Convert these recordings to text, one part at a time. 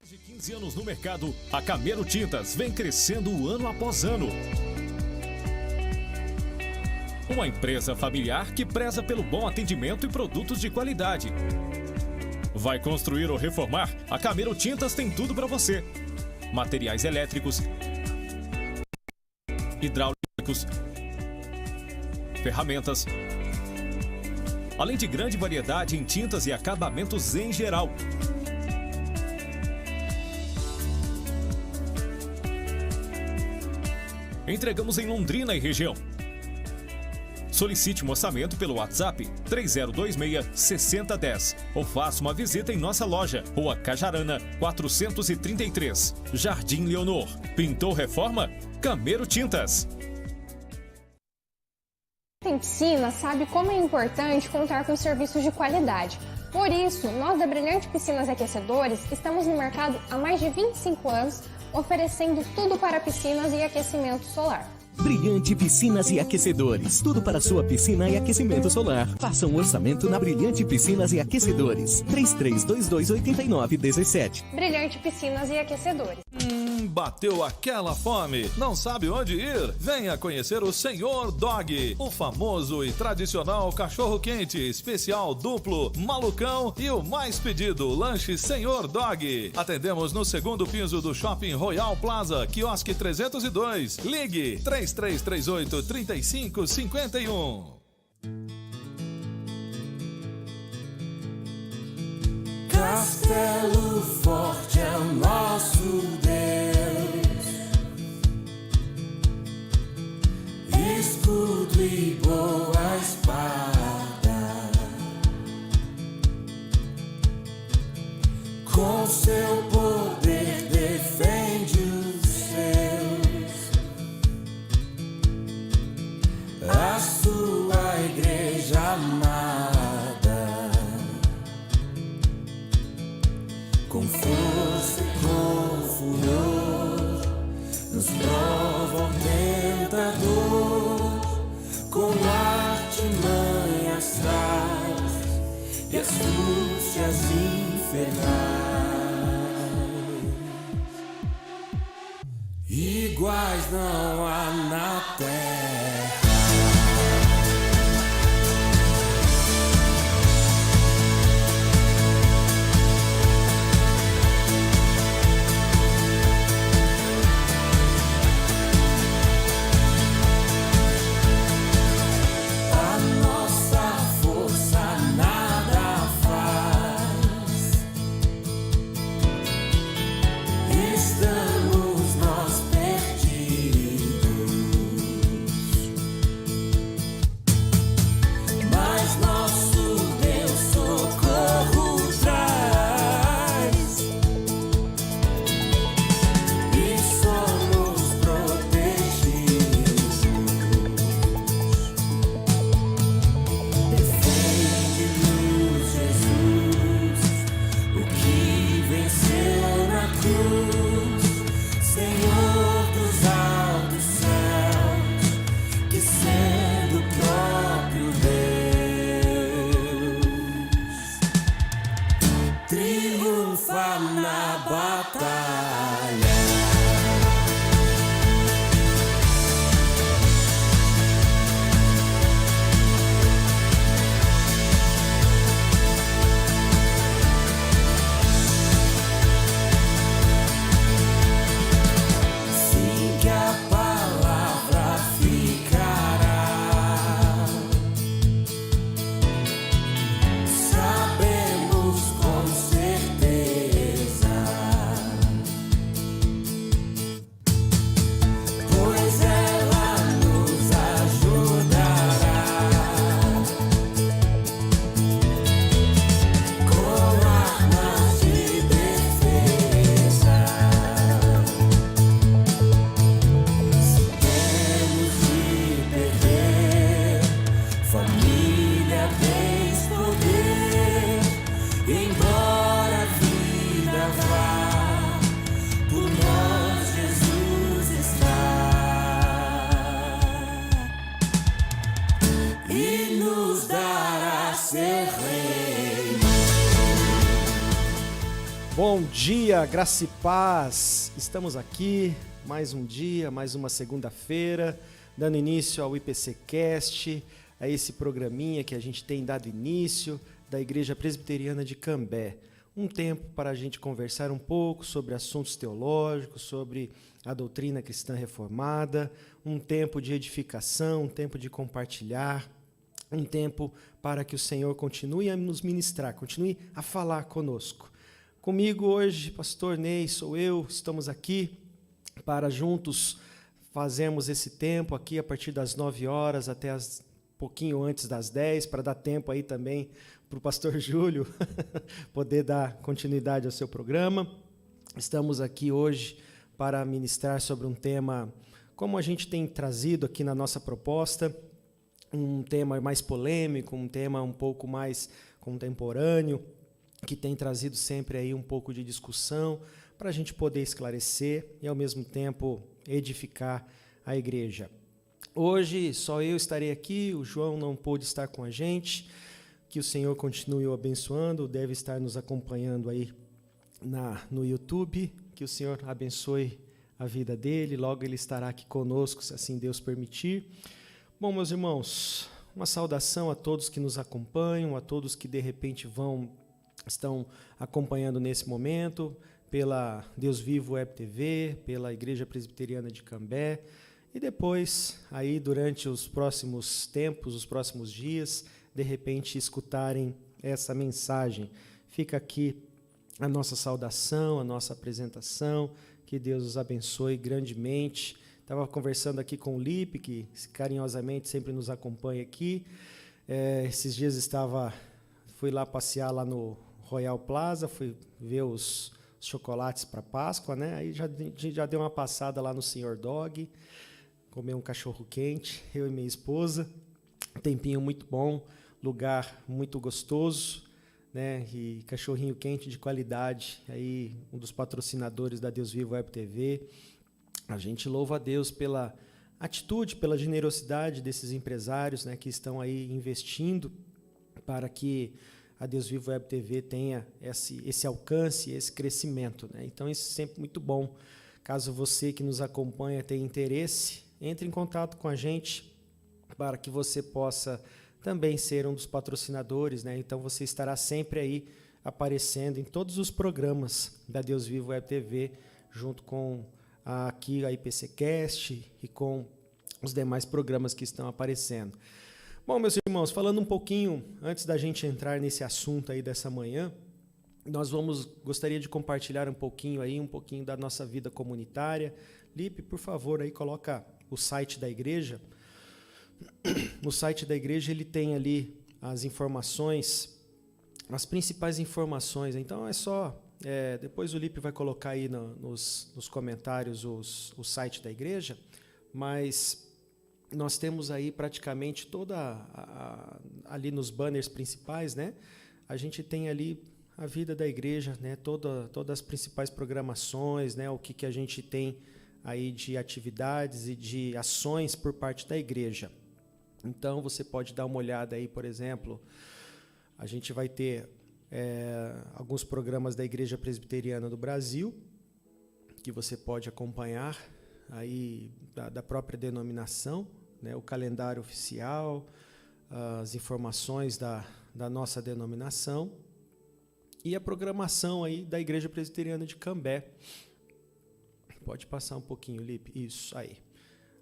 Mais de 15 anos no mercado, a Camero Tintas vem crescendo ano após ano. Uma empresa familiar que preza pelo bom atendimento e produtos de qualidade. Vai construir ou reformar? A Camero Tintas tem tudo para você. Materiais elétricos, hidráulicos, ferramentas, além de grande variedade em tintas e acabamentos em geral. Entregamos em Londrina e região. Solicite um orçamento pelo WhatsApp 3026-6010 ou faça uma visita em nossa loja, Rua Cajarana, 433, Jardim Leonor. Pintou reforma? Camero Tintas. Tem piscina sabe como é importante contar com serviços de qualidade. Por isso, nós da Brilhante Piscinas e Aquecedores estamos no mercado há mais de 25 anos, oferecendo tudo para piscinas e aquecimento solar. Brilhante Piscinas e Aquecedores. Tudo para sua piscina e aquecimento solar. Faça um orçamento na Brilhante Piscinas e Aquecedores. 33228917. Brilhante Piscinas e Aquecedores. Bateu aquela fome? Não sabe onde ir? Venha conhecer o Senhor Dog, o famoso e tradicional cachorro-quente, especial duplo, malucão e o mais pedido, lanche Senhor Dog. Atendemos no segundo piso do Shopping Royal Plaza, quiosque 302. Ligue 3338-3551. Castelo forte é o nosso Deus, escudo e boa espada, com seu poder defende os seus, a sua igreja amada. Com força e com furor, nos prova o tentador, com artimanhas traz e astúcias infernais. Iguais não há na terra. Triunfa na batalha. Sim, que a palavra ficará. Sabemos com certeza Bom dia, graça e paz. Estamos aqui, mais um dia, mais uma segunda-feira, dando início ao IPCcast, a esse programinha que a gente tem dado início da Igreja Presbiteriana de Cambé. Um tempo para a gente conversar um pouco sobre assuntos teológicos, sobre a doutrina cristã reformada, um tempo de edificação, um tempo de compartilhar, um tempo para que o Senhor continue a nos ministrar, continue a falar conosco. Comigo hoje, pastor Ney, sou eu, estamos aqui para juntos fazermos esse tempo aqui a partir das 9 horas até pouquinho antes das 10, para dar tempo aí também para o pastor Júlio poder dar continuidade ao seu programa. Estamos aqui hoje para ministrar sobre um tema, como a gente tem trazido aqui na nossa proposta, um tema mais polêmico, um tema um pouco mais contemporâneo, que tem trazido sempre aí um pouco de discussão para a gente poder esclarecer e, ao mesmo tempo, edificar a igreja. Hoje, só eu estarei aqui, o João não pôde estar com a gente, que o Senhor continue o abençoando, deve estar nos acompanhando aí no YouTube, que o Senhor abençoe a vida dele, logo ele estará aqui conosco, se assim Deus permitir. Bom, meus irmãos, uma saudação a todos que nos acompanham, a todos que de repente estão acompanhando nesse momento, pela Deus Vivo Web TV, pela Igreja Presbiteriana de Cambé, e depois, aí durante os próximos tempos, os próximos dias, de repente escutarem essa mensagem. Fica aqui a nossa saudação, a nossa apresentação, que Deus os abençoe grandemente. Estava conversando aqui com o Lipe, que carinhosamente sempre nos acompanha aqui. Esses dias fui lá passear lá no Royal Plaza, fui ver os chocolates para Páscoa, né? Aí já deu uma passada lá no Senhor Dog, comer um cachorro quente, eu e minha esposa, um tempinho muito bom, lugar muito gostoso, né? E cachorrinho quente de qualidade, aí um dos patrocinadores da Deus Vivo Web TV. A gente louva a Deus pela atitude, pela generosidade desses empresários, né, que estão aí investindo para que a Deus Vivo Web TV tenha esse alcance, esse crescimento, né? Então, isso é sempre muito bom. Caso você que nos acompanha tenha interesse, entre em contato com a gente para que você possa também ser um dos patrocinadores, né? Então, você estará sempre aí aparecendo em todos os programas da Deus Vivo Web TV, junto com aqui a IPCcast e com os demais programas que estão aparecendo. Bom, meus irmãos, falando um pouquinho, antes da gente entrar nesse assunto aí dessa manhã, gostaria de compartilhar um pouquinho da nossa vida comunitária. Lipe, por favor, aí coloca o site da igreja. No site da igreja ele tem ali as informações, as principais informações. Então depois o Lipe vai colocar aí nos comentários o site da igreja, mas nós temos aí praticamente ali nos banners principais, né? A gente tem ali a vida da igreja, né? Todas as principais programações, né? O que a gente tem aí de atividades e de ações por parte da igreja. Então, você pode dar uma olhada aí, por exemplo, a gente vai ter alguns programas da Igreja Presbiteriana do Brasil, que você pode acompanhar aí da própria denominação, né, o calendário oficial, as informações da nossa denominação e a programação aí da Igreja Presbiteriana de Cambé. Pode passar um pouquinho, Lipe. Isso, aí.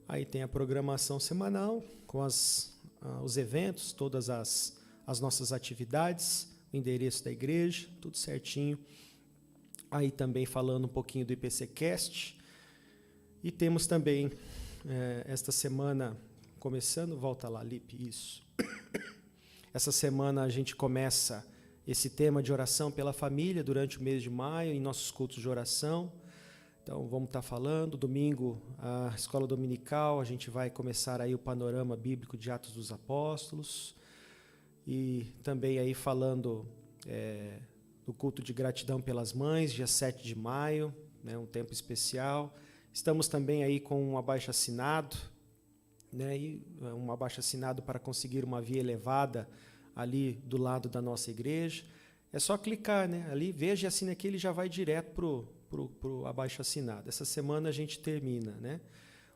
Aí tem a programação semanal com os eventos, todas as nossas atividades, o endereço da igreja, tudo certinho. Aí também falando um pouquinho do IPCcast. E temos também, esta semana, começando, volta lá, Lipe, isso. Essa semana a gente começa esse tema de oração pela família durante o mês de maio, em nossos cultos de oração. Então, vamos estar falando, domingo, a escola dominical, a gente vai começar aí o panorama bíblico de Atos dos Apóstolos, e também aí falando do culto de gratidão pelas mães, dia 7 de maio, né, um tempo especial. Estamos também aí com um abaixo-assinado, né, e um abaixo-assinado para conseguir uma via elevada ali do lado da nossa igreja. é só clicar, né? Ali, veja e assine aqui, ele já vai direto pro abaixo assinado. Essa semana a gente termina, né?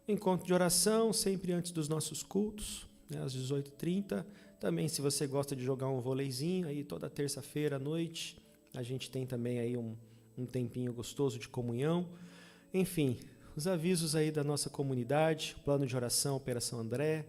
O encontro de oração, sempre antes dos nossos cultos, né? Às 18h30. Também, se você gosta de jogar um vôleizinho, aí toda terça-feira à noite, a gente tem também aí um tempinho gostoso de comunhão. Enfim, os avisos aí da nossa comunidade, plano de oração, Operação André,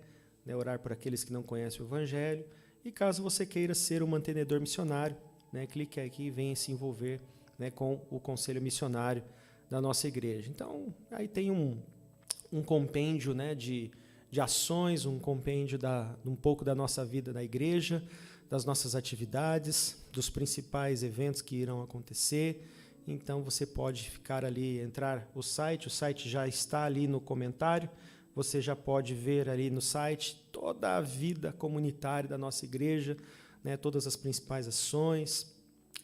né? Orar por aqueles que não conhecem o Evangelho. E caso você queira ser um mantenedor missionário, né? Clique aqui e venha se envolver, né? Com o conselho missionário da nossa igreja. Então, aí tem um compêndio, né? de ações, um compêndio um pouco da nossa vida na igreja, das nossas atividades, dos principais eventos que irão acontecer. Então você pode ficar ali, entrar o site já está ali no comentário, você já pode ver ali no site toda a vida comunitária da nossa igreja, né, todas as principais ações.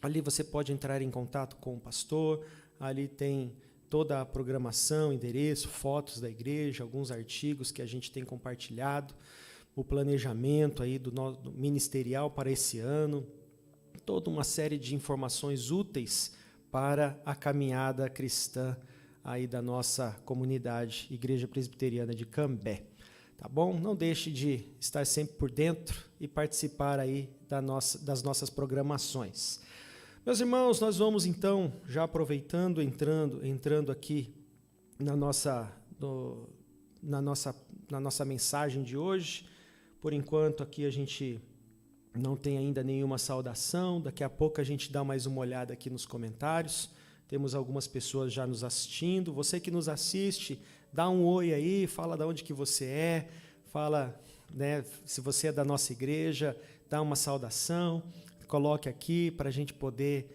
Ali você pode entrar em contato com o pastor, ali tem toda a programação, endereço, fotos da igreja, alguns artigos que a gente tem compartilhado, o planejamento aí do ministerial para esse ano, toda uma série de informações úteis para a caminhada cristã aí da nossa comunidade Igreja Presbiteriana de Cambé. Tá bom? Não deixe de estar sempre por dentro e participar aí das nossas programações. Meus irmãos, nós vamos então, já aproveitando, entrando aqui na nossa mensagem de hoje. Por enquanto aqui a gente não tem ainda nenhuma saudação, daqui a pouco a gente dá mais uma olhada aqui nos comentários. Temos algumas pessoas já nos assistindo. Você que nos assiste, dá um oi aí, fala de onde que você é, fala, né, se você é da nossa igreja, dá uma saudação. Coloque aqui para a gente poder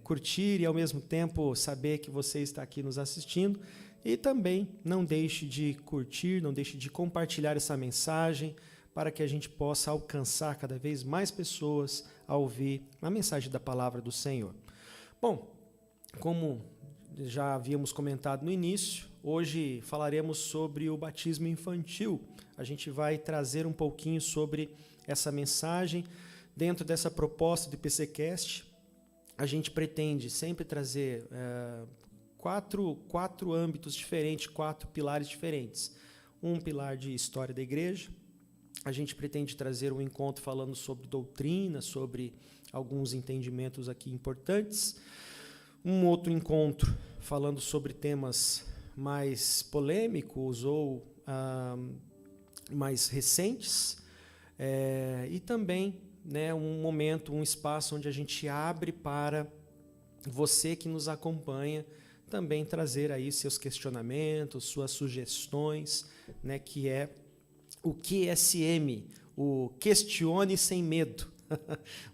curtir e, ao mesmo tempo, saber que você está aqui nos assistindo. E também não deixe de curtir, não deixe de compartilhar essa mensagem para que a gente possa alcançar cada vez mais pessoas a ouvir a mensagem da palavra do Senhor. Bom, como já havíamos comentado no início, hoje falaremos sobre o batismo infantil. A gente vai trazer um pouquinho sobre essa mensagem. Dentro dessa proposta do IPCcast, a gente pretende sempre trazer quatro âmbitos diferentes, 4 pilares diferentes. Um pilar de história da igreja. A gente pretende trazer um encontro falando sobre doutrina, sobre alguns entendimentos aqui importantes. Um outro encontro falando sobre temas mais polêmicos ou mais recentes. E também, né, um momento, um espaço onde a gente abre para você que nos acompanha também trazer aí seus questionamentos, suas sugestões, né, que é o QSM, o Questione Sem Medo.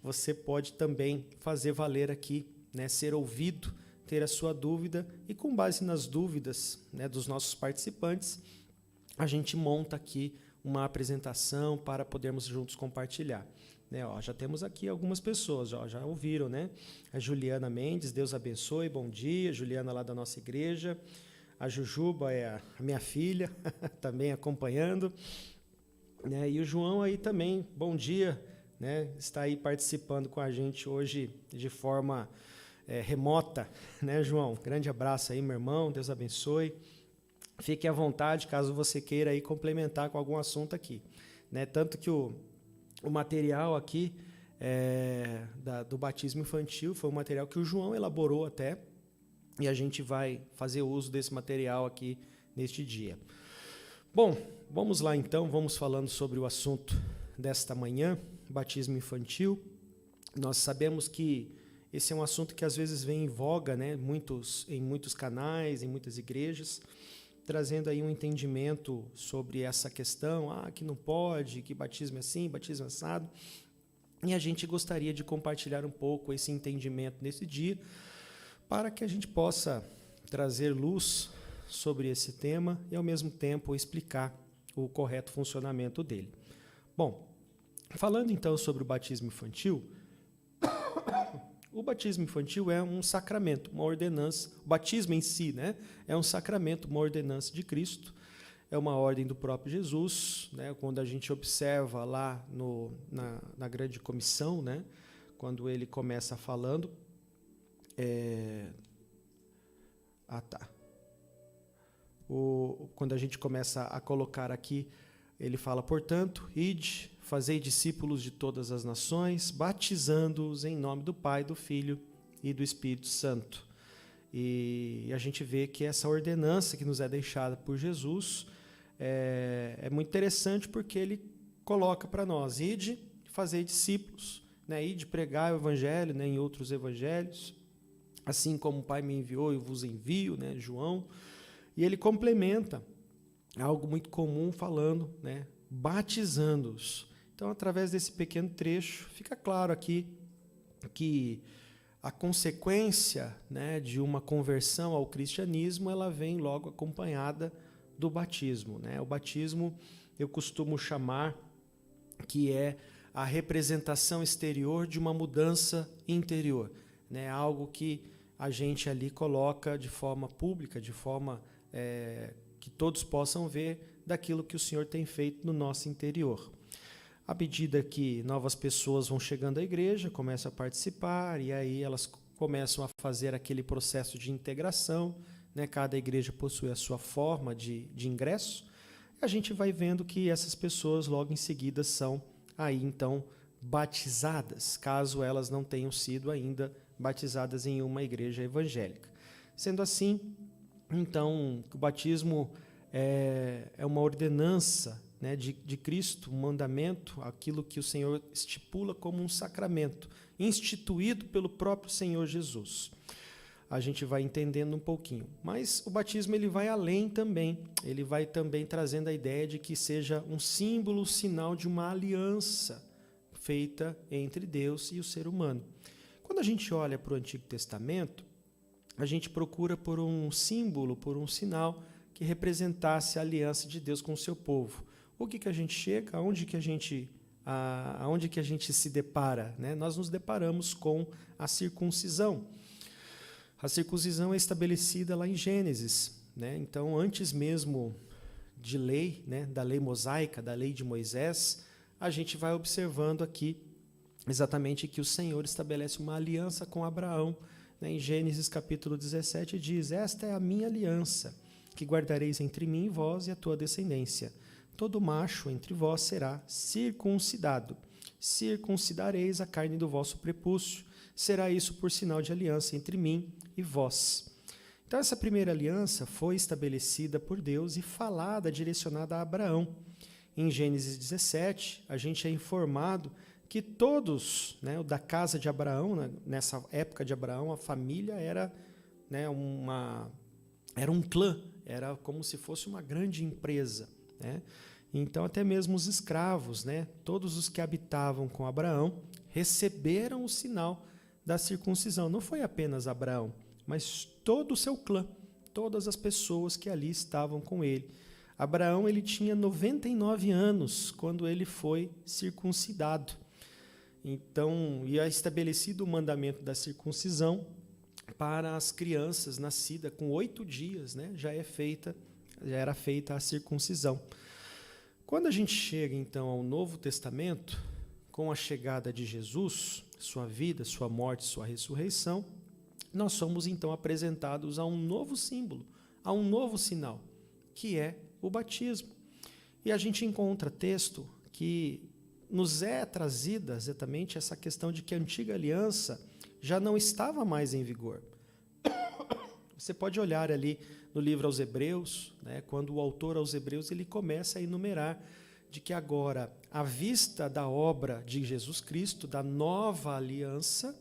Você pode também fazer valer aqui, né, ser ouvido, ter a sua dúvida e, com base nas dúvidas, né, dos nossos participantes, a gente monta aqui uma apresentação para podermos juntos compartilhar. Né, já temos aqui algumas pessoas, já ouviram, né? A Juliana Mendes, Deus abençoe, bom dia. Juliana lá da nossa igreja. A Jujuba é a minha filha, também acompanhando. Né, e o João aí também, bom dia, né? Está aí participando com a gente hoje de forma remota. Né, João? Grande abraço aí, meu irmão, Deus abençoe. Fique à vontade, caso você queira aí complementar com algum assunto aqui. Né, tanto que o material aqui do batismo infantil foi um material que o João elaborou até, e a gente vai fazer uso desse material aqui neste dia. Bom, vamos lá então, vamos falando sobre o assunto desta manhã, batismo infantil. Nós sabemos que esse é um assunto que às vezes vem em voga, né, em muitos canais, em muitas igrejas, trazendo aí um entendimento sobre essa questão, que não pode, que batismo é assim, batismo é assado. E a gente gostaria de compartilhar um pouco esse entendimento nesse dia, para que a gente possa trazer luz sobre esse tema e, ao mesmo tempo, explicar o correto funcionamento dele. Bom, falando então sobre o batismo infantil, o batismo infantil é um sacramento, uma ordenança. O batismo em si, né, é um sacramento, uma ordenança de Cristo. É uma ordem do próprio Jesus, né, quando a gente observa lá na grande comissão, né, quando ele começa falando. Quando a gente começa a colocar aqui, ele fala, portanto, ide, fazei discípulos de todas as nações, batizando-os em nome do Pai, do Filho e do Espírito Santo. E a gente vê que essa ordenança que nos é deixada por Jesus é muito interessante, porque ele coloca para nós, ide, fazei discípulos, né? Ide pregar o evangelho, né? Em outros evangelhos, assim como o Pai me enviou, eu vos envio, né? João. E ele complementa algo muito comum falando, né? Batizando-os. Então, através desse pequeno trecho, fica claro aqui que a consequência, né, de uma conversão ao cristianismo, ela vem logo acompanhada do batismo, né? O batismo eu costumo chamar que é a representação exterior de uma mudança interior, né? Algo que a gente ali coloca de forma pública, de forma que todos possam ver daquilo que o Senhor tem feito no nosso interior. À medida que novas pessoas vão chegando à igreja, começam a participar, e aí elas começam a fazer aquele processo de integração, né? Cada igreja possui a sua forma de ingresso. A gente vai vendo que essas pessoas logo em seguida são aí então batizadas, caso elas não tenham sido ainda batizadas em uma igreja evangélica. Sendo assim, então, o batismo é uma ordenança, né, de Cristo, um mandamento, aquilo que o Senhor estipula como um sacramento, instituído pelo próprio Senhor Jesus. A gente vai entendendo um pouquinho. Mas o batismo ele vai além também. Ele vai também trazendo a ideia de que seja um símbolo, sinal de uma aliança feita entre Deus e o ser humano. Quando a gente olha para o Antigo Testamento, a gente procura por um símbolo, por um sinal que representasse a aliança de Deus com o seu povo. O que a gente chega? Aonde que a gente se depara, né? Nós nos deparamos com a circuncisão. A circuncisão é estabelecida lá em Gênesis, né? Então, antes mesmo de lei, né, da lei mosaica, da lei de Moisés, a gente vai observando aqui exatamente que o Senhor estabelece uma aliança com Abraão. Em Gênesis capítulo 17 diz, esta é a minha aliança, que guardareis entre mim e vós e a tua descendência. Todo macho entre vós será circuncidado. Circuncidareis a carne do vosso prepúcio. Será isso por sinal de aliança entre mim e vós. Então essa primeira aliança foi estabelecida por Deus e falada, direcionada a Abraão. Em Gênesis 17, a gente é informado que todos, né, da casa de Abraão, né, nessa época de Abraão, a família era, né, era um clã, era como se fosse uma grande empresa, né? Então, até mesmo os escravos, né, todos os que habitavam com Abraão, receberam o sinal da circuncisão. Não foi apenas Abraão, mas todo o seu clã, todas as pessoas que ali estavam com ele. Abraão ele tinha 99 anos quando ele foi circuncidado. Então, e é estabelecido o mandamento da circuncisão para as crianças nascidas com 8 dias, né? Já era feita a circuncisão. Quando a gente chega, então, ao Novo Testamento, com a chegada de Jesus, sua vida, sua morte, sua ressurreição, nós somos, então, apresentados a um novo símbolo, a um novo sinal, que é o batismo. E a gente encontra texto que nos é trazida exatamente essa questão de que a antiga aliança já não estava mais em vigor. Você pode olhar ali no livro aos Hebreus, né, quando o autor aos Hebreus ele começa a enumerar de que agora, à vista da obra de Jesus Cristo, da nova aliança,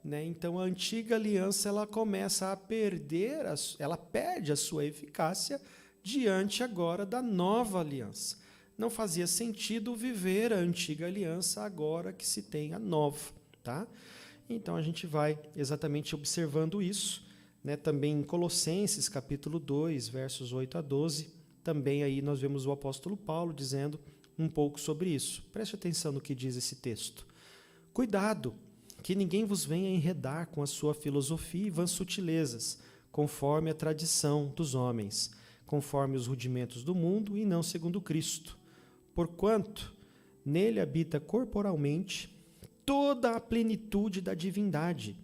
né, então a antiga aliança ela começa a perder, ela perde a sua eficácia diante agora da nova aliança. Não fazia sentido viver a antiga aliança agora que se tem a nova, tá? Então a gente vai exatamente observando isso, né? Também em Colossenses capítulo 2, versos 8 a 12, também aí nós vemos o apóstolo Paulo dizendo um pouco sobre isso. Preste atenção no que diz esse texto. Cuidado, que ninguém vos venha enredar com a sua filosofia e vãs sutilezas, conforme a tradição dos homens, conforme os rudimentos do mundo e não segundo Cristo. Porquanto nele habita corporalmente toda a plenitude da divindade.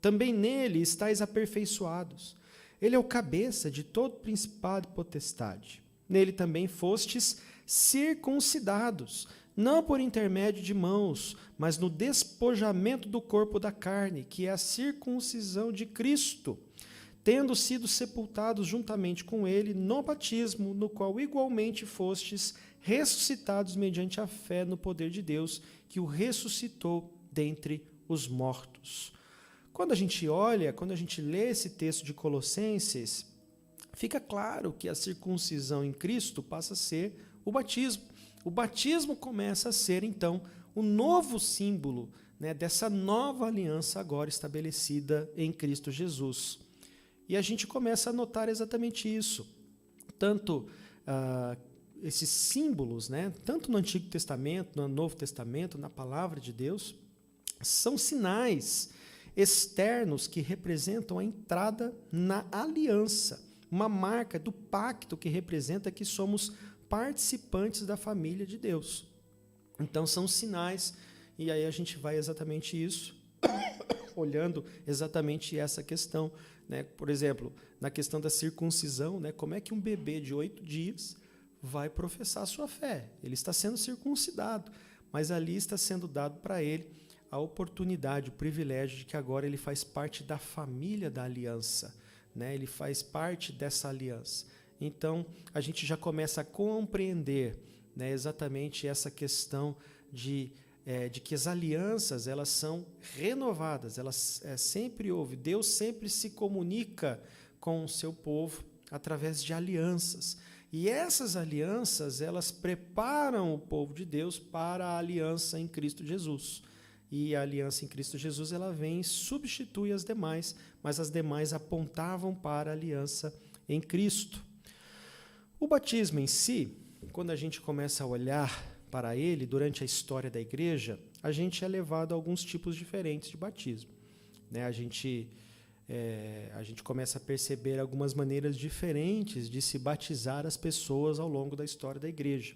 Também nele estáis aperfeiçoados. Ele é o cabeça de todo principado e potestade. Nele também fostes circuncidados, não por intermédio de mãos, mas no despojamento do corpo da carne, que é a circuncisão de Cristo, tendo sido sepultados juntamente com ele no batismo, no qual igualmente fostes ressuscitados mediante a fé no poder de Deus, que o ressuscitou dentre os mortos. Quando a gente olha, quando a gente lê esse texto de Colossenses, fica claro que a circuncisão em Cristo passa a ser o batismo. O batismo começa a ser, então, o novo símbolo, né, dessa nova aliança agora estabelecida em Cristo Jesus. E a gente começa a notar exatamente isso. Tanto esses símbolos, né, tanto no Antigo Testamento, no Novo Testamento, na Palavra de Deus, são sinais externos que representam a entrada na aliança, uma marca do pacto que representa que somos participantes da família de Deus. Então são sinais, e aí a gente vai exatamente isso, olhando exatamente essa questão, né? Por exemplo, na questão da circuncisão, né? Como é que um bebê de 8 dias vai professar a sua fé? Ele está sendo circuncidado, mas ali está sendo dado para ele a oportunidade, o privilégio de que agora ele faz parte da família da aliança, né? Ele faz parte dessa aliança. Então, a gente já começa a compreender, né, exatamente essa questão de que as alianças elas são renovadas, elas sempre houve, Deus sempre se comunica com o seu povo através de alianças. E essas alianças, elas preparam o povo de Deus para a aliança em Cristo Jesus. E a aliança em Cristo Jesus, ela vem e substitui as demais, mas as demais apontavam para a aliança em Cristo. O batismo em si, quando a gente começa a olhar para ele, durante a história da igreja, a gente é levado a alguns tipos diferentes de batismo, né? A gente começa a perceber algumas maneiras diferentes de se batizar as pessoas ao longo da história da igreja.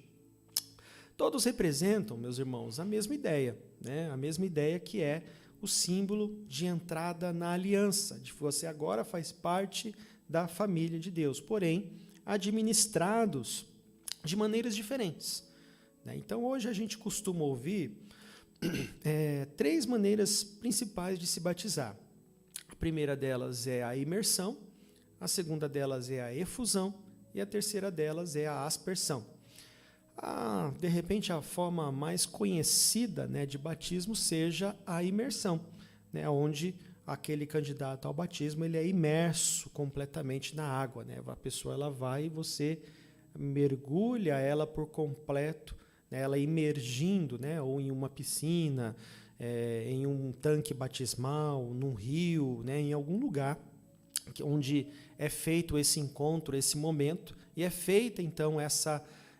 Todos representam, meus irmãos, a mesma ideia, né? A mesma ideia que é o símbolo de entrada na aliança, de que você agora faz parte da família de Deus, porém administrados de maneiras diferentes, né? Então, hoje a gente costuma ouvir 3 maneiras principais de se batizar. A primeira delas é a imersão, a segunda delas é a efusão e a terceira delas é a aspersão. De repente, a forma mais conhecida, né, de batismo seja a imersão, né, onde aquele candidato ao batismo ele é imerso completamente na água, né? A pessoa ela vai e você mergulha ela por completo, né? Ela imergindo, né? Ou em uma piscina, em um tanque batismal, num rio, né? Em algum lugar onde é feito esse encontro, esse momento, e é feita então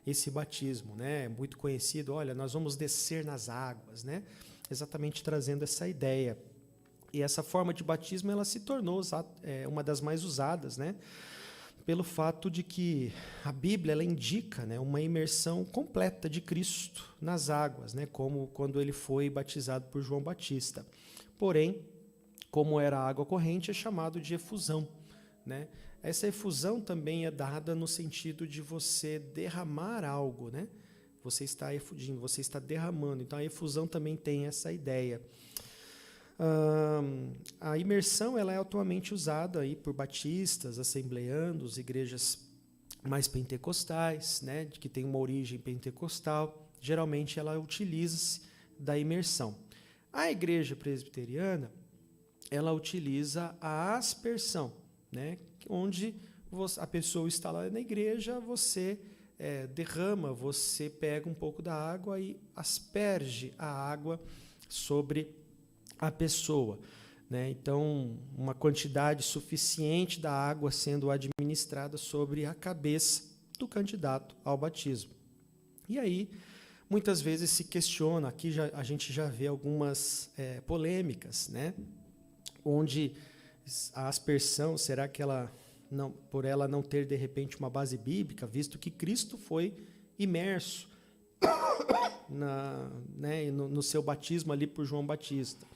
esse batismo, né? Muito conhecido. Olha, nós vamos descer nas águas, né? Exatamente trazendo essa ideia. E essa forma de batismo ela se tornou uma das mais usadas, né? Pelo fato de que a Bíblia ela indica, né, uma imersão completa de Cristo nas águas, né, como quando ele foi batizado por João Batista. Porém, como era água corrente, é chamado de efusão, né? Essa efusão também é dada no sentido de você derramar algo, né? Você está efudindo, você está derramando. Então, a efusão também tem essa ideia. A imersão ela é atualmente usada aí por batistas, assembleanos, igrejas mais pentecostais, né, que tem uma origem pentecostal. Geralmente ela utiliza-se da imersão. A igreja presbiteriana ela utiliza a aspersão, né, onde a pessoa está lá na igreja, você derrama, você pega um pouco da água e asperge a água sobre a pessoa, né? Então, uma quantidade suficiente da água sendo administrada sobre a cabeça do candidato ao batismo. E aí, muitas vezes se questiona, aqui a gente já vê algumas polêmicas, né? Onde a aspersão, será que por ela não ter, de repente, uma base bíblica, visto que Cristo foi imerso no seu batismo ali por João Batista.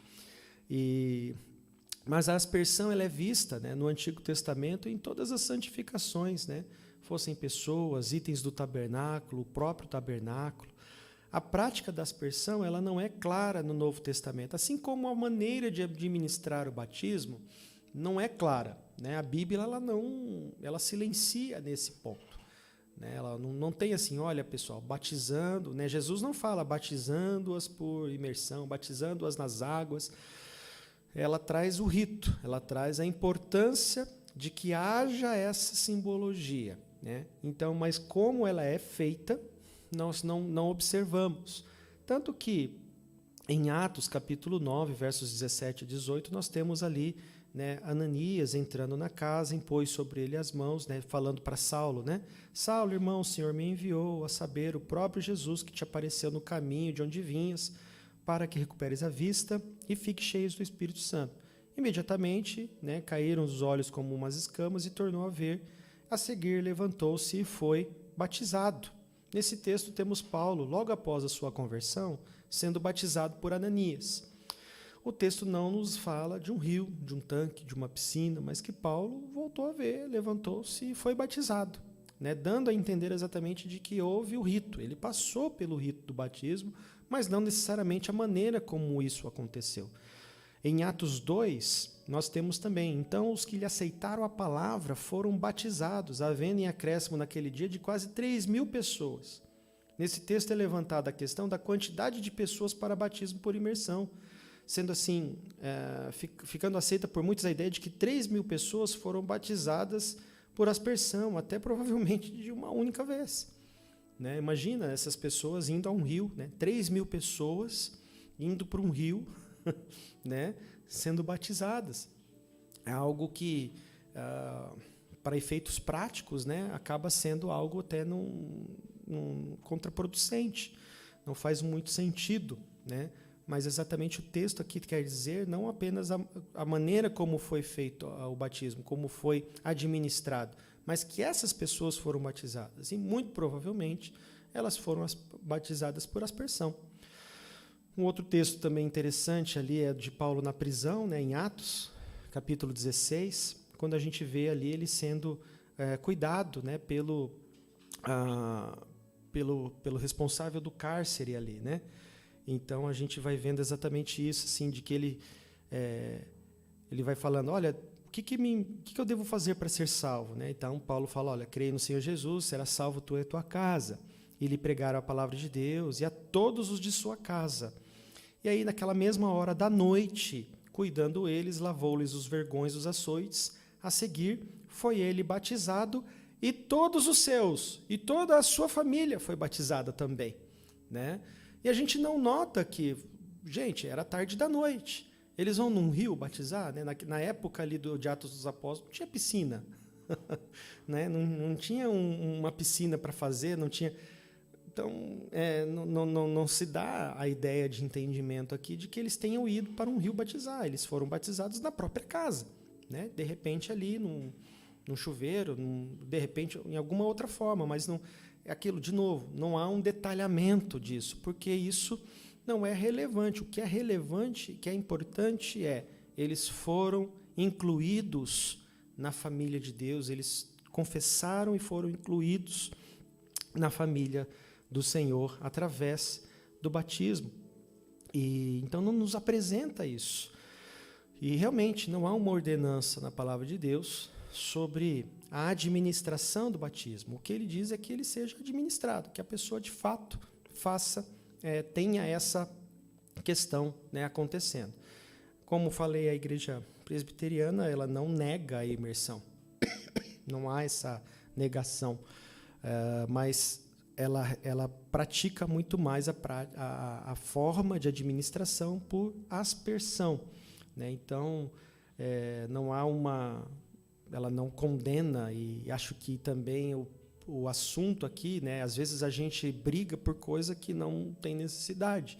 Mas a aspersão ela é vista, né, no Antigo Testamento em todas as santificações, né, fossem pessoas, itens do tabernáculo, o próprio tabernáculo. A prática da aspersão ela não é clara no Novo Testamento, assim como a maneira de administrar o batismo não é clara, né? A Bíblia ela silencia nesse ponto, né? Ela não tem assim, olha pessoal, batizando, né? Jesus não fala batizando-as por imersão, batizando-as nas águas. Ela traz o rito, ela traz a importância de que haja essa simbologia, né? Então, mas como ela é feita, nós não observamos. Tanto que, em Atos, capítulo 9, versos 17 e 18, nós temos ali, né, Ananias entrando na casa, impôs sobre ele as mãos, né, falando para Saulo, né? Saulo, irmão, o Senhor me enviou a saber o próprio Jesus que te apareceu no caminho de onde vinhas, para que recuperes a vista e fique cheio do Espírito Santo. Imediatamente, né, caíram os olhos como umas escamas e tornou a ver. A seguir, levantou-se e foi batizado. Nesse texto temos Paulo, logo após a sua conversão, sendo batizado por Ananias. O texto não nos fala de um rio, de um tanque, de uma piscina, mas que Paulo voltou a ver, levantou-se e foi batizado, né, dando a entender exatamente de que houve o rito. Ele passou pelo rito do batismo, mas não necessariamente a maneira como isso aconteceu. Em Atos 2, nós temos também, então os que lhe aceitaram a palavra foram batizados, havendo em acréscimo naquele dia de quase 3.000 pessoas. Nesse texto é levantada a questão da quantidade de pessoas para batismo por imersão, sendo assim, ficando aceita por muitos a ideia de que 3.000 pessoas foram batizadas por aspersão, até provavelmente de uma única vez. Né? Imagina essas pessoas indo a um rio, né? 3.000 pessoas indo para um rio, né? Sendo batizadas. É algo que, para efeitos práticos, né? Acaba sendo algo até contraproducente. Não faz muito sentido, né? Mas exatamente o texto aqui quer dizer não apenas a maneira como foi feito o batismo, como foi administrado, mas que essas pessoas foram batizadas. E, muito provavelmente, elas foram batizadas por aspersão. Um outro texto também interessante ali é de Paulo na prisão, né, em Atos, capítulo 16, quando a gente vê ali ele sendo cuidado, né, pelo responsável do cárcere ali, né? Então, a gente vai vendo exatamente isso, assim, de que ele vai falando, olha, o que eu devo fazer para ser salvo? Né? Então, Paulo fala, olha, creia no Senhor Jesus, será salvo tu e a tua casa. E lhe pregaram a palavra de Deus e a todos os de sua casa. E aí, naquela mesma hora da noite, cuidando eles, lavou-lhes os vergões dos açoites. A seguir, foi ele batizado e todos os seus, e toda a sua família foi batizada também, né? E a gente não nota que, gente, era tarde da noite. Eles vão num rio batizar, né? Na época ali de Atos dos Apóstolos, não tinha piscina. Né? Não tinha uma piscina para fazer, não tinha... Então, não se dá a ideia de entendimento aqui de que eles tenham ido para um rio batizar. Eles foram batizados na própria casa, né? De repente ali num chuveiro, de repente em alguma outra forma, mas não... É aquilo, de novo, não há um detalhamento disso, porque isso não é relevante. O que é relevante, o que é importante eles foram incluídos na família de Deus, eles confessaram e foram incluídos na família do Senhor através do batismo. E então não nos apresenta isso. E realmente não há uma ordenança na palavra de Deus sobre a administração do batismo. O que ele diz é que ele seja administrado, que a pessoa de fato tenha essa questão, né, acontecendo. Como falei, a igreja presbiteriana ela não nega a imersão, não há essa negação, mas ela pratica muito mais a forma de administração por aspersão, né? Então, não há ela não condena, e acho que também o assunto aqui, né, às vezes a gente briga por coisa que não tem necessidade.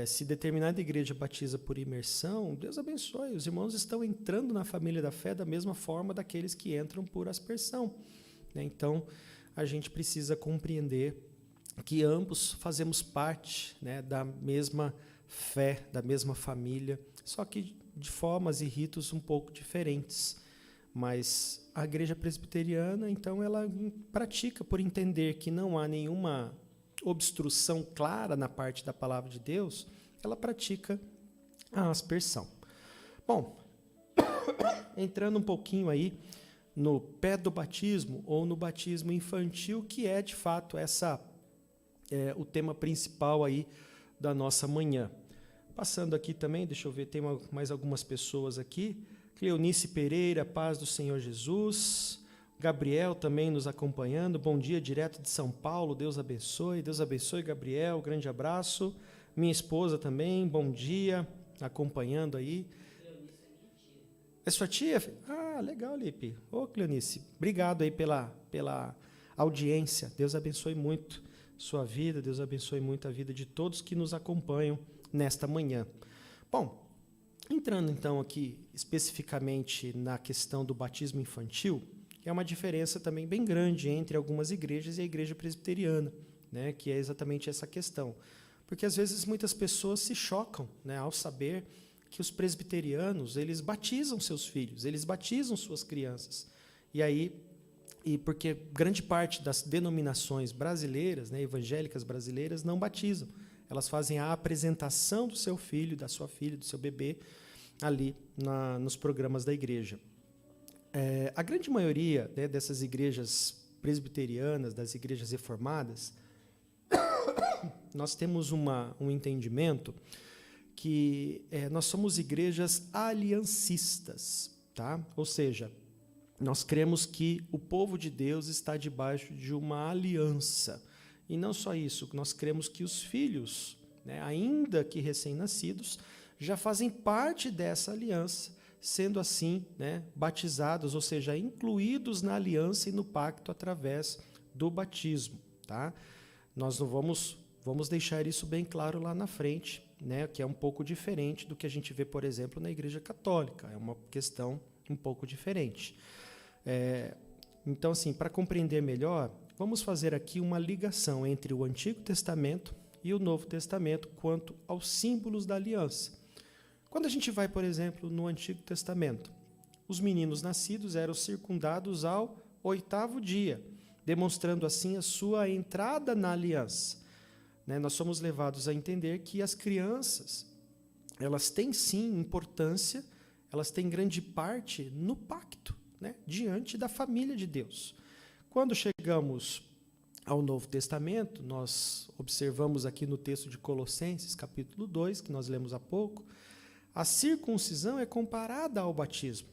Se determinada igreja batiza por imersão, Deus abençoe, os irmãos estão entrando na família da fé da mesma forma daqueles que entram por aspersão, né? Então, a gente precisa compreender que ambos fazemos parte, né, da mesma fé, da mesma família, só que de formas e ritos um pouco diferentes. Mas a igreja presbiteriana, então, ela pratica por entender que não há nenhuma obstrução clara na parte da palavra de Deus, ela pratica a aspersão. Bom, entrando um pouquinho aí no pé do batismo ou no batismo infantil, que é de fato o tema principal aí da nossa manhã. Passando aqui também, deixa eu ver, tem mais algumas pessoas aqui. Cleonice Pereira, paz do Senhor Jesus. Gabriel também nos acompanhando. Bom dia, direto de São Paulo. Deus abençoe. Deus abençoe, Gabriel. Grande abraço. Minha esposa também, bom dia, acompanhando aí. É sua tia? Ah, legal, Lipe. Ô, Cleonice, obrigado aí pela audiência. Deus abençoe muito sua vida. Deus abençoe muito a vida de todos que nos acompanham nesta manhã. Bom, entrando então aqui especificamente na questão do batismo infantil, é uma diferença também bem grande entre algumas igrejas e a igreja presbiteriana, né, que é exatamente essa questão. Porque às vezes muitas pessoas se chocam, né, ao saber que os presbiterianos, eles batizam seus filhos, eles batizam suas crianças. E porque grande parte das denominações brasileiras, né, evangélicas brasileiras, não batizam. Elas fazem a apresentação do seu filho, da sua filha, do seu bebê, ali nos programas da igreja. A grande maioria, né, dessas igrejas presbiterianas, das igrejas reformadas, nós temos um entendimento que nós somos igrejas aliancistas, tá? Ou seja, nós cremos que o povo de Deus está debaixo de uma aliança. E não só isso, nós cremos que os filhos, né, ainda que recém-nascidos, já fazem parte dessa aliança, sendo assim, né, batizados, ou seja, incluídos na aliança e no pacto através do batismo. Tá? Nós não vamos deixar isso bem claro lá na frente, né, que é um pouco diferente do que a gente vê, por exemplo, na Igreja Católica. É uma questão um pouco diferente. Então, assim, para compreender melhor, vamos fazer aqui uma ligação entre o Antigo Testamento e o Novo Testamento quanto aos símbolos da aliança. Quando a gente vai, por exemplo, no Antigo Testamento, os meninos nascidos eram circundados ao 8º dia, demonstrando assim a sua entrada na aliança. Né? Nós somos levados a entender que as crianças, elas têm sim importância, elas têm grande parte no pacto, né, diante da família de Deus. Quando chegamos ao Novo Testamento, nós observamos aqui no texto de Colossenses, capítulo 2, que nós lemos há pouco, a circuncisão é comparada ao batismo.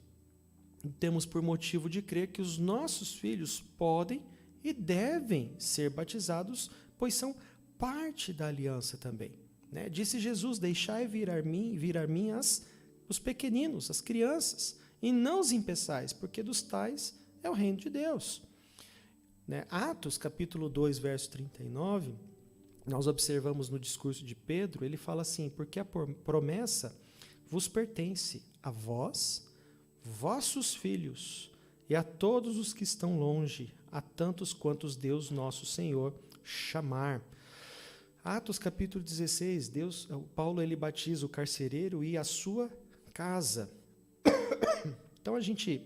E temos por motivo de crer que os nossos filhos podem e devem ser batizados, pois são parte da aliança também. Né? Disse Jesus, deixai vir a mim os pequeninos, as crianças, e não os impeçais, porque dos tais é o reino de Deus. Né? Atos, capítulo 2, verso 39, nós observamos no discurso de Pedro, ele fala assim, porque a promessa vos pertence a vós, vossos filhos, e a todos os que estão longe, a tantos quantos Deus nosso Senhor chamar. Atos capítulo 16, Paulo ele batiza o carcereiro e a sua casa. Então a gente,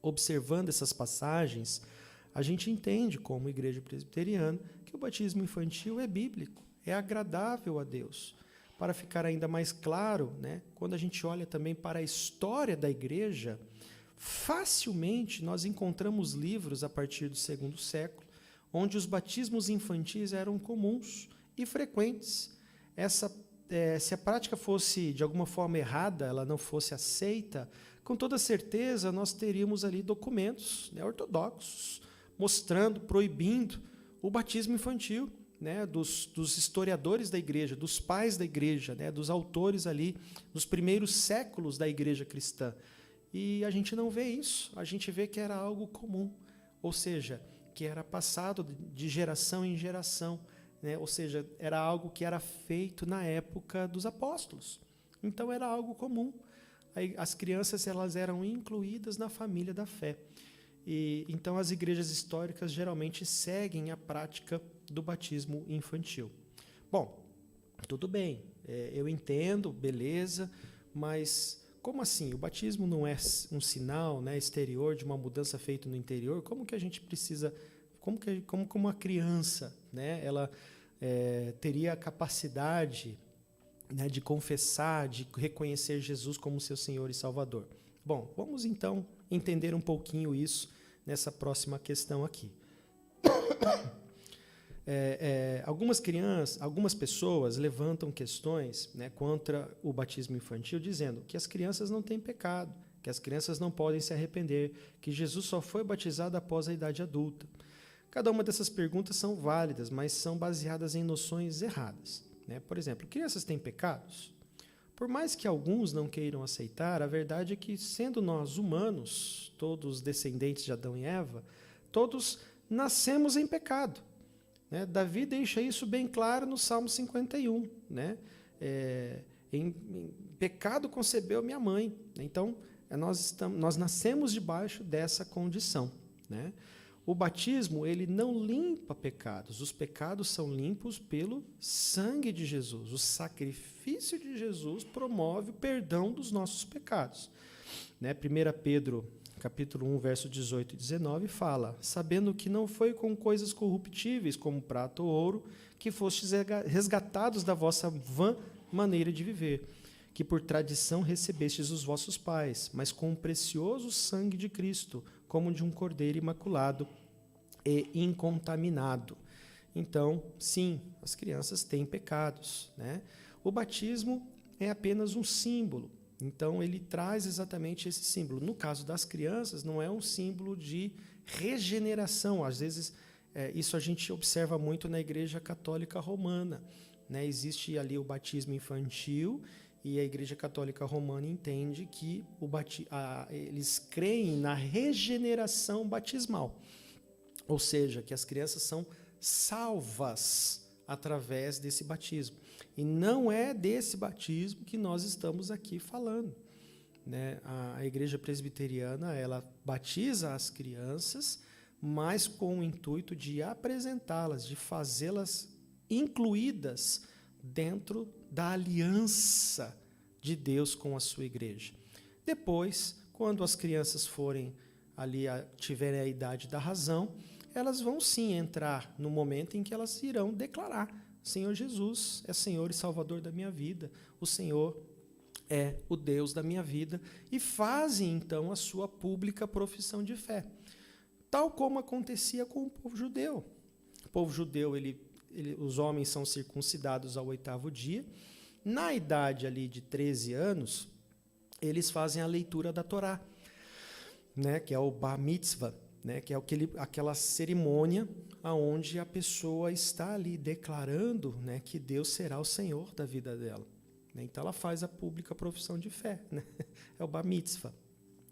observando essas passagens, a gente entende como igreja presbiteriana que o batismo infantil é bíblico, é agradável a Deus. Para ficar ainda mais claro, né, quando a gente olha também para a história da igreja, facilmente nós encontramos livros a partir do 2º século, onde os batismos infantis eram comuns e frequentes. Se a prática fosse de alguma forma errada, ela não fosse aceita, com toda certeza nós teríamos ali documentos, né, ortodoxos, mostrando, proibindo o batismo infantil, né, dos historiadores da igreja, dos pais da igreja, né, dos autores ali dos primeiros séculos da igreja cristã. E a gente não vê isso, a gente vê que era algo comum, ou seja, que era passado de geração em geração, né, ou seja, era algo que era feito na época dos apóstolos. Então era algo comum. As crianças elas eram incluídas na família da fé. E então as igrejas históricas geralmente seguem a prática do batismo infantil. Bom, tudo bem, eu entendo, beleza, mas como assim? O batismo não é um sinal, né, exterior de uma mudança feita no interior? Como que a gente precisa, como uma criança, né, ela teria a capacidade, né, de confessar, de reconhecer Jesus como seu Senhor e Salvador? Bom, vamos então entender um pouquinho isso nessa próxima questão aqui. Algumas pessoas levantam questões, né, contra o batismo infantil, dizendo que as crianças não têm pecado, que as crianças não podem se arrepender, que Jesus só foi batizado após a idade adulta. Cada uma dessas perguntas são válidas, mas são baseadas em noções erradas, né? Por exemplo, crianças têm pecados? Por mais que alguns não queiram aceitar, a verdade é que, sendo nós humanos, todos descendentes de Adão e Eva, todos nascemos em pecado, né? Davi deixa isso bem claro no Salmo 51. Né? Em pecado concebeu minha mãe. Então, nós nascemos debaixo dessa condição. Né? O batismo, ele não limpa pecados. Os pecados são limpos pelo sangue de Jesus. O sacrifício de Jesus promove o perdão dos nossos pecados. Né? 1 Pedro, capítulo 1, verso 18 e 19, fala: sabendo que não foi com coisas corruptíveis, como prata ou ouro, que fostes resgatados da vossa vã maneira de viver, que por tradição recebestes os vossos pais, mas com o precioso sangue de Cristo, como de um cordeiro imaculado e incontaminado. Então, sim, as crianças têm pecados, né? O batismo é apenas um símbolo. Então, ele traz exatamente esse símbolo. No caso das crianças, não é um símbolo de regeneração. Às vezes, isso a gente observa muito na Igreja Católica Romana. Né? Existe ali o batismo infantil e a Igreja Católica Romana entende que eles creem na regeneração batismal. Ou seja, que as crianças são salvas através desse batismo. E não é desse batismo que nós estamos aqui falando. Né? A Igreja Presbiteriana, ela batiza as crianças, mas com o intuito de apresentá-las, de fazê-las incluídas dentro da aliança de Deus com a sua igreja. Depois, quando as crianças forem ali, tiverem a idade da razão, elas vão sim entrar no momento em que elas irão declarar: Senhor Jesus é Senhor e Salvador da minha vida, o Senhor é o Deus da minha vida, e fazem então a sua pública profissão de fé, tal como acontecia com o povo judeu. O povo judeu, os homens são circuncidados ao 8º dia. Na idade ali de 13 anos, eles fazem a leitura da Torá, né, que é o Bar Mitzvah, né, que é aquela cerimônia onde a pessoa está ali declarando, né, que Deus será o Senhor da vida dela. Então ela faz a pública profissão de fé, né? É o Bar Mitzvah.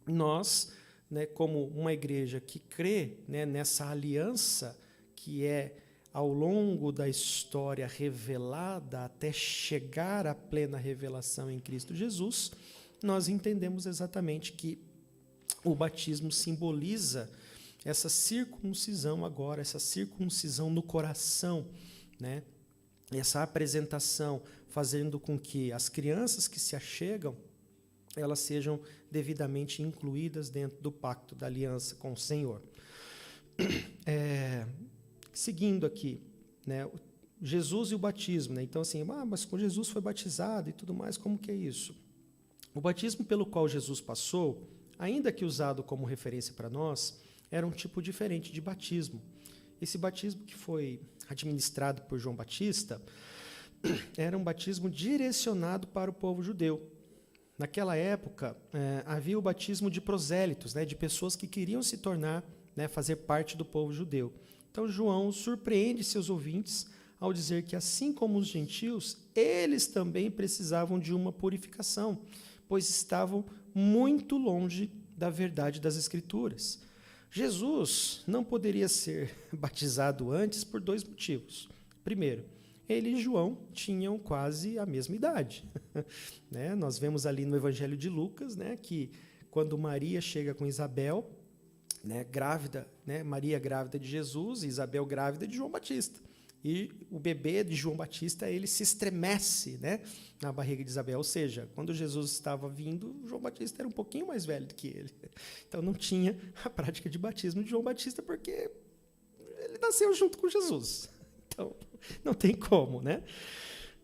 Nós, né, como uma igreja que crê, né, nessa aliança que é ao longo da história revelada até chegar à plena revelação em Cristo Jesus, nós entendemos exatamente que o batismo simboliza essa circuncisão agora, essa circuncisão no coração, né? Essa apresentação, fazendo com que as crianças que se achegam, elas sejam devidamente incluídas dentro do pacto da aliança com o Senhor. Seguindo aqui, né, Jesus e o batismo. Né? Então, assim, mas com Jesus foi batizado e tudo mais, como que é isso? O batismo pelo qual Jesus passou, ainda que usado como referência para nós, era um tipo diferente de batismo. Esse batismo que foi administrado por João Batista era um batismo direcionado para o povo judeu. Naquela época, havia o batismo de prosélitos, né, de pessoas que queriam se tornar, né, fazer parte do povo judeu. Então, João surpreende seus ouvintes ao dizer que, assim como os gentios, eles também precisavam de uma purificação, pois estavam muito longe da verdade das Escrituras. Jesus não poderia ser batizado antes por 2 motivos. Primeiro, ele e João tinham quase a mesma idade. Né? Nós vemos ali no Evangelho de Lucas, né, que quando Maria chega com Isabel, né, grávida, né, Maria grávida de Jesus e Isabel grávida de João Batista. E o bebê de João Batista, ele se estremece, né, na barriga de Isabel. Ou seja, quando Jesus estava vindo, João Batista era um pouquinho mais velho do que ele. Então não tinha a prática de batismo de João Batista, porque ele nasceu junto com Jesus. Então não tem como, né?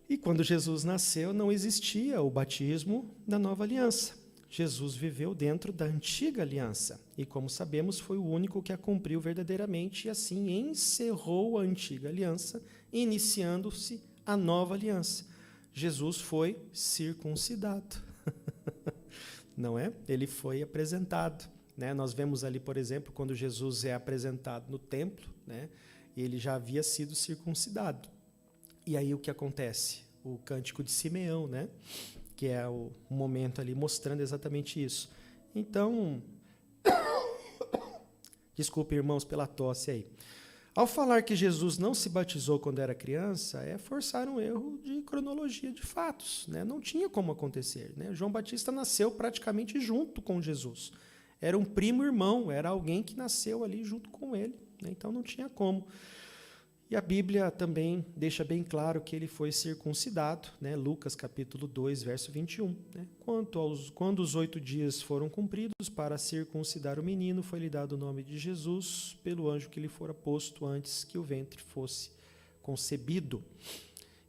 E quando Jesus nasceu, não existia o batismo da nova aliança. Jesus viveu dentro da antiga aliança e, como sabemos, foi o único que a cumpriu verdadeiramente e assim encerrou a antiga aliança, iniciando-se a nova aliança. Jesus foi circuncidado, não é? Ele foi apresentado, né? Nós vemos ali, por exemplo, quando Jesus é apresentado no templo, né? Ele já havia sido circuncidado. E aí o que acontece? O cântico de Simeão, né? Que é o momento ali mostrando exatamente isso. Então, desculpe, irmãos, pela tosse aí. Ao falar que Jesus não se batizou quando era criança, é forçar um erro de cronologia de fatos, né? Não tinha como acontecer, né? João Batista nasceu praticamente junto com Jesus. Era um primo irmão, era alguém que nasceu ali junto com ele, né? Então não tinha como. E a Bíblia também deixa bem claro que ele foi circuncidado, né? Lucas capítulo 2, verso 21. Né? Quando os 8 dias foram cumpridos para circuncidar o menino, foi-lhe dado o nome de Jesus pelo anjo que lhe fora posto antes que o ventre fosse concebido.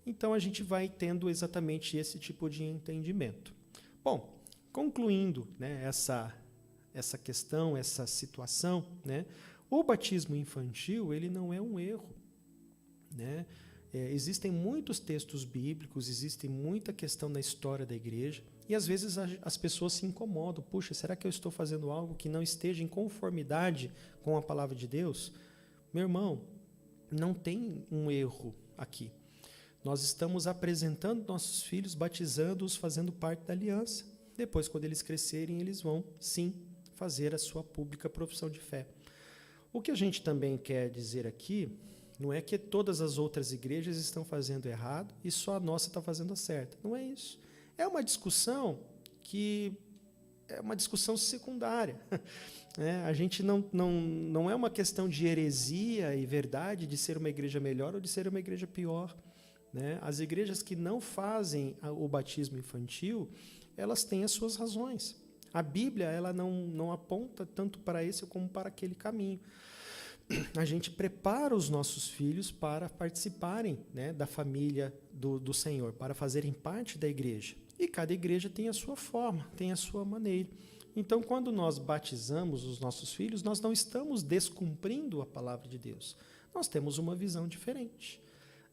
Então a gente vai tendo exatamente esse tipo de entendimento. Bom, concluindo, né, essa questão, essa situação, né, o batismo infantil ele não é um erro. Né? Existem muitos textos bíblicos, existe muita questão na história da igreja, e às vezes as pessoas se incomodam. Puxa, será que eu estou fazendo algo que não esteja em conformidade com a palavra de Deus? Meu irmão, não tem um erro aqui. Nós estamos apresentando nossos filhos, batizando-os, fazendo parte da aliança. Depois, quando eles crescerem, eles vão, sim, fazer a sua pública profissão de fé. O que a gente também quer dizer aqui não é que todas as outras igrejas estão fazendo errado e só a nossa está fazendo certo. Não é isso. É uma discussão que é uma discussão secundária. A gente não é uma questão de heresia e verdade de ser uma igreja melhor ou de ser uma igreja pior. Né? As igrejas que não fazem o batismo infantil, elas têm as suas razões. A Bíblia ela não aponta tanto para esse como para aquele caminho. A gente prepara os nossos filhos para participarem, né, da família do Senhor, para fazerem parte da igreja. E cada igreja tem a sua forma, tem a sua maneira. Então, quando nós batizamos os nossos filhos, nós não estamos descumprindo a palavra de Deus. Nós temos uma visão diferente,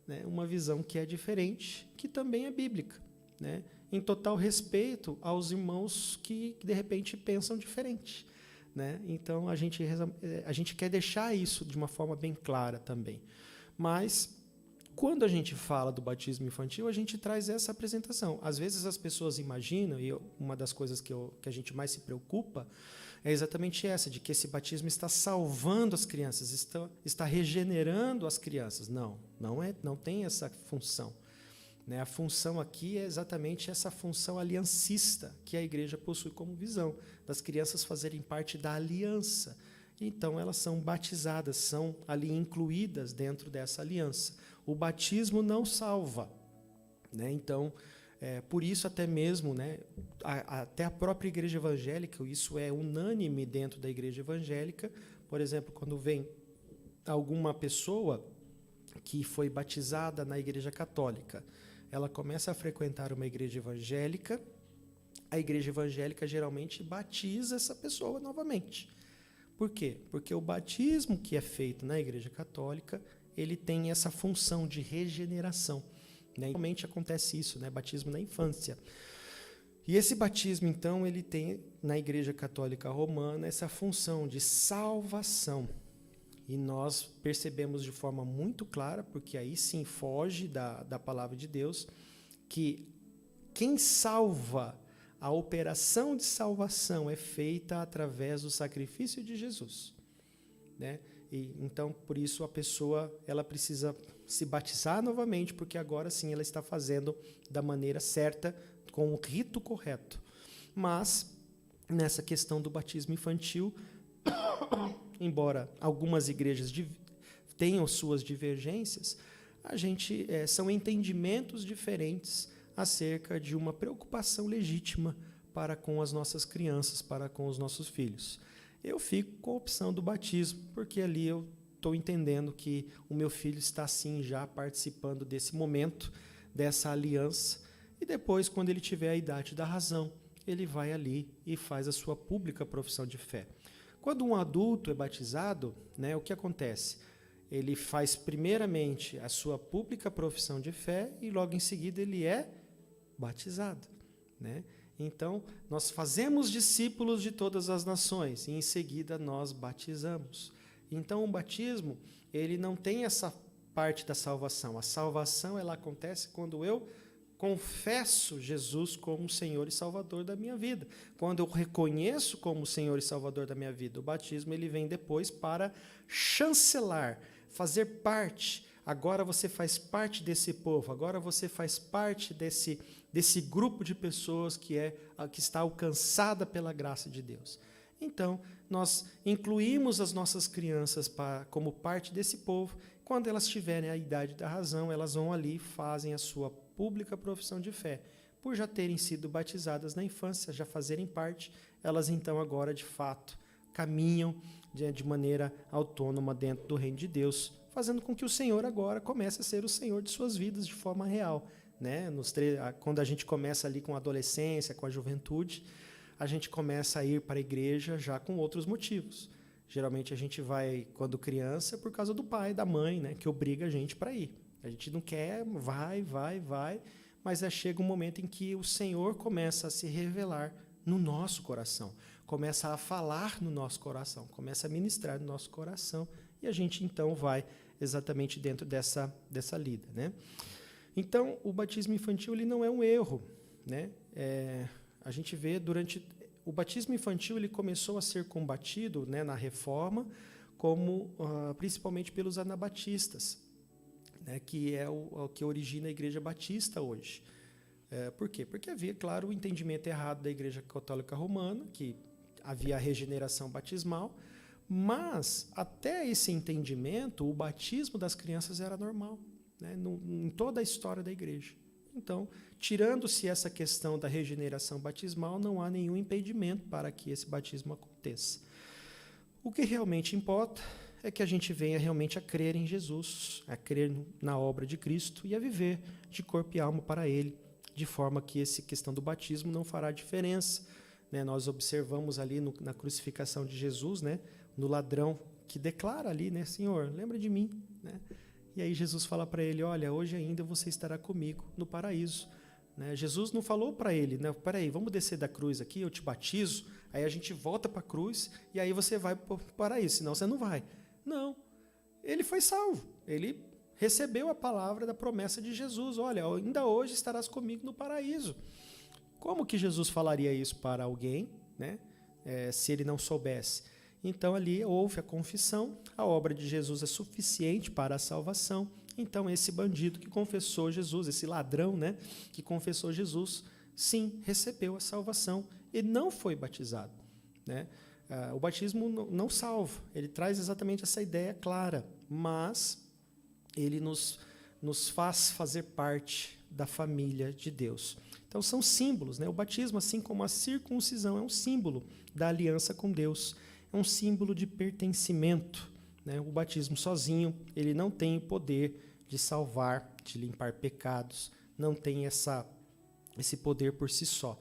né, uma visão que é diferente, que também é bíblica, né, em total respeito aos irmãos que de repente pensam diferente. Né? Então, a gente quer deixar isso de uma forma bem clara também. Mas, quando a gente fala do batismo infantil, a gente traz essa apresentação. Às vezes as pessoas imaginam, e uma das coisas que a gente mais se preocupa, é exatamente essa, de que esse batismo está salvando as crianças, está regenerando as crianças. Não tem essa função. A função aqui é exatamente essa função aliancista que a igreja possui como visão, das crianças fazerem parte da aliança. Então, elas são batizadas, são ali incluídas dentro dessa aliança. O batismo não salva. Então, por isso até mesmo, até a própria igreja evangélica, isso é unânime dentro da igreja evangélica. Por exemplo, quando vem alguma pessoa que foi batizada na igreja católica, ela começa a frequentar uma igreja evangélica, a igreja evangélica geralmente batiza essa pessoa novamente. Por quê? Porque o batismo que é feito na igreja católica, ele tem essa função de regeneração. Normalmente acontece isso, batismo na infância. E esse batismo, então, ele tem, na igreja católica romana, essa função de salvação. E nós percebemos de forma muito clara, porque aí sim foge da palavra de Deus, que quem salva, a operação de salvação é feita através do sacrifício de Jesus. E, então, por isso, a pessoa ela precisa se batizar novamente, porque agora sim ela está fazendo da maneira certa, com o rito correto. Mas, nessa questão do batismo infantil, embora algumas igrejas tenham suas divergências, são entendimentos diferentes acerca de uma preocupação legítima para com as nossas crianças, para com os nossos filhos. Eu fico com a opção do batismo, porque ali eu estou entendendo que o meu filho está, sim, já participando desse momento, dessa aliança, e depois, quando ele tiver a idade da razão, ele vai ali e faz a sua pública profissão de fé. Quando um adulto é batizado, né, o que acontece? Ele faz primeiramente a sua pública profissão de fé e logo em seguida ele é batizado, né? Então, nós fazemos discípulos de todas as nações e em seguida nós batizamos. Então, o batismo, ele não tem essa parte da salvação. A salvação, ela acontece quando eu confesso Jesus como Senhor e Salvador da minha vida. Quando eu reconheço como Senhor e Salvador da minha vida. O batismo, ele vem depois para chancelar, fazer parte. Agora você faz parte desse povo, agora você faz parte desse grupo de pessoas que está alcançada pela graça de Deus. Então, nós incluímos as nossas crianças como parte desse povo. Quando elas tiverem a idade da razão, elas vão ali e fazem a sua pública profissão de fé. Por já terem sido batizadas na infância, já fazerem parte, elas então agora, de fato, caminham de maneira autônoma dentro do reino de Deus, fazendo com que o Senhor agora comece a ser o Senhor de suas vidas de forma real, né? Quando a gente começa ali com a adolescência, com a juventude, a gente começa a ir para a igreja já com outros motivos. Geralmente a gente vai, quando criança, por causa do pai, da mãe, né, que obriga a gente para ir. A gente não quer, vai, mas chega um momento em que o Senhor começa a se revelar no nosso coração, começa a falar no nosso coração, começa a ministrar no nosso coração, e a gente então vai exatamente dentro dessa lida, né? Então, o batismo infantil, ele não é um erro, né? A gente vê o batismo infantil, ele começou a ser combatido, né, na Reforma, principalmente pelos anabatistas, né, que é o que origina a Igreja Batista hoje. Por quê? Porque havia, claro, o entendimento errado da Igreja Católica Romana, que havia a regeneração batismal, mas até esse entendimento, o batismo das crianças era normal, né, em toda a história da Igreja. Então, tirando-se essa questão da regeneração batismal, não há nenhum impedimento para que esse batismo aconteça. O que realmente importa é que a gente venha realmente a crer em Jesus, a crer na obra de Cristo e a viver de corpo e alma para Ele, de forma que essa questão do batismo não fará diferença, né? Nós observamos ali na crucificação de Jesus, né, no ladrão que declara ali, né, Senhor, lembra de mim, né? E aí Jesus fala para ele, olha, hoje ainda você estará comigo no paraíso, né? Jesus não falou para ele, né, peraí, vamos descer da cruz aqui, eu te batizo, aí a gente volta para a cruz e aí você vai para o paraíso, senão você não vai. Não, ele foi salvo, ele recebeu a palavra da promessa de Jesus, olha, ainda hoje estarás comigo no paraíso. Como que Jesus falaria isso para alguém, né, se ele não soubesse? Então ali houve a confissão, a obra de Jesus é suficiente para a salvação. Então esse bandido que confessou Jesus, esse ladrão, né, que confessou Jesus, sim, recebeu a salvação e não foi batizado, né? O batismo não salva, ele traz exatamente essa ideia clara, mas ele nos faz fazer parte da família de Deus. Então são símbolos, né? O batismo, assim como a circuncisão, é um símbolo da aliança com Deus. É um símbolo de pertencimento, né? O batismo sozinho, ele não tem o poder de salvar, de limpar pecados, não tem esse poder por si só.